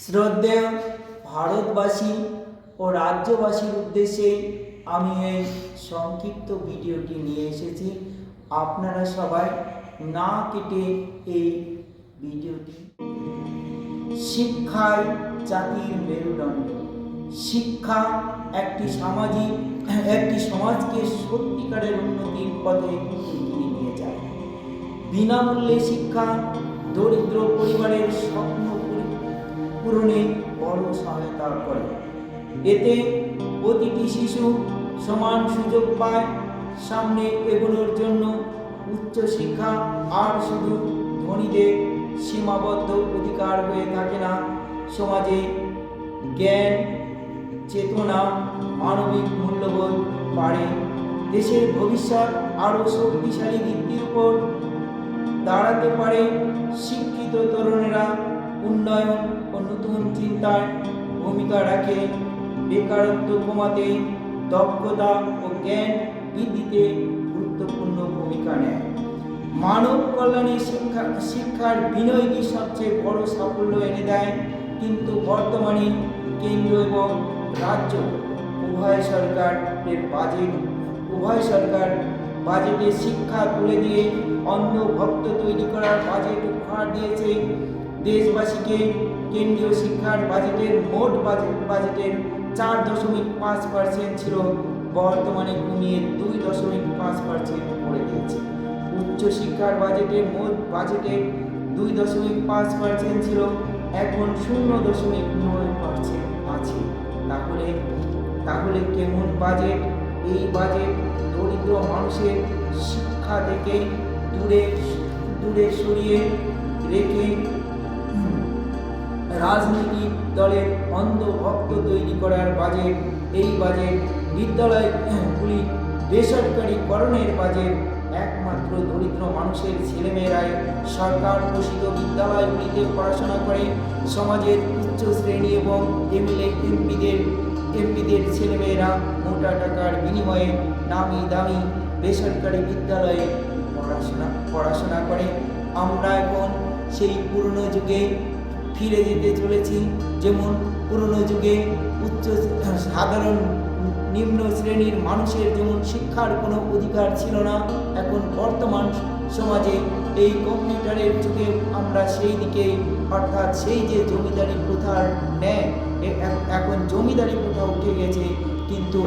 শ্রদ্ধেয় ভারতবাসী ও রাজ্যবাসীর উদ্দেশ্যে আমি এই সংক্ষিপ্ত ভিডিওটি নিয়ে এসেছি। আপনারা সবাই না কেটে এই ভিডিওটি। শিক্ষাই জাতির মেরুদণ্ড। শিক্ষা একটি সমাজকে সত্যিকারের উন্নতির পথে এগিয়ে নিয়ে যায়। বিনামূল্যে শিক্ষা দরিদ্র পরিবারের স্বপ্ন পূরণে বড় সহায়তা করে। এতে প্রতিটি শিশু সমান সুযোগ পায় সামনে এগোনোর জন্য। উচ্চশিক্ষা আর শুধু ধনীদের সীমাবদ্ধ অধিকার হয়ে থাকে না, সমাজে জ্ঞান, চেতনা, মানবিক মূল্যবোধ বাড়ে। দেশের ভবিষ্যৎ আরও শক্তিশালী ভিত্তির উপর দাঁড়াতে পারে। শিক্ষিত তরুণেরা উন্নয়ন ও নতুন চিন্তায় ভূমিকা রাখে। বেকারত্ব কমাতে, দক্ষতা ও জ্ঞান বৃদ্ধিতে গুরুত্বপূর্ণ ভূমিকা নেয়। মানব কল্যাণে শিক্ষার বিনিয়োগই সবচেয়ে বড় সাফল্য এনে দেয়। কিন্তু বর্তমানে কেন্দ্র এবং রাজ্য উভয় সরকার বাজেটে শিক্ষা তুলে দিয়ে অন্ধভক্ত তৈরি করার বাজেট উপহার দিয়েছে। দেশবাসীকে কেন্দ্রীয় শিক্ষার মোট বাজেটের 4.5% ছিল, বর্তমানে কমিয়ে 2.5% করে দিয়েছে। উচ্চশিক্ষার মোট বাজেটের 2.5% ছিল, এখন 0.9% আছে। তাহলে কেমন বাজেট? এই বাজেট দরিদ্র মানুষের শিক্ষা থেকে দূরে সরিয়ে রেখে রাজনৈতিক দলের অন্ধভক্ত তৈরি করার বাজেট। এই বাজেট বিদ্যালয়গুলি বেসরকারীকরণের বাজেট। একমাত্র দরিদ্র মানুষের ছেলেমেয়েরাই সরকার পোষিত বিদ্যালয়গুলিতে পড়াশোনা করে। সমাজের উচ্চ শ্রেণী এবং এমপিদের ছেলেমেয়েরা মোটা টাকার বিনিময়ে নামি দামি বেসরকারি বিদ্যালয়ে পড়াশোনা করে। আমরা এখন সেই পুরনো যুগে ফিরে যেতে চলেছি। যেমন পুরনো যুগে সাধারণ নিম্ন শ্রেণীর মানুষের যেমন শিক্ষার কোনো অধিকার ছিল না, এখন বর্তমান সমাজে এই কম্পিউটারের যুগে আমরা সেই দিকে, অর্থাৎ সেই যে জমিদারি প্রথার ন্যায় এখন জমিদারি প্রথা উঠে গেছে, কিন্তু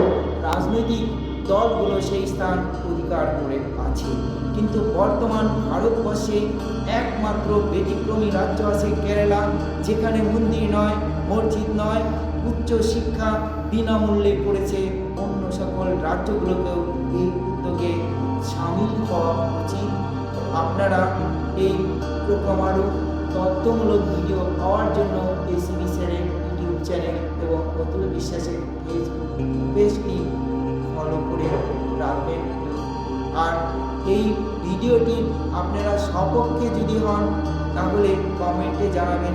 রাজনৈতিক দলগুলো সেই স্থান অধিকার করে আছে। কিন্তু বর্তমান ভারতবর্ষে একমাত্র ব্যতিক্রমী রাজ্য আছে কেরালা, যেখানে মন্দির নয়, মসজিদ নয়, উচ্চ শিক্ষা বিনামূল্যে পড়েছে। অন্য সকল রাজ্যগুলোকেও এই উদ্যোগে সামিল হওয়া উচিত। আপনারা এই প্রোগ্রামারও তথ্যমূলক ভিডিও পাওয়ার জন্য এসিবি স্যারের ইউটিউব চ্যানেল এবং অতুল বিশ্বাসের ফেসবুক পেজটি ফলো করে রাখবেন। আর এই ভিডিওটি আপনারা সপক্ষে যদি হন তাহলে কমেন্টে জানাবেন।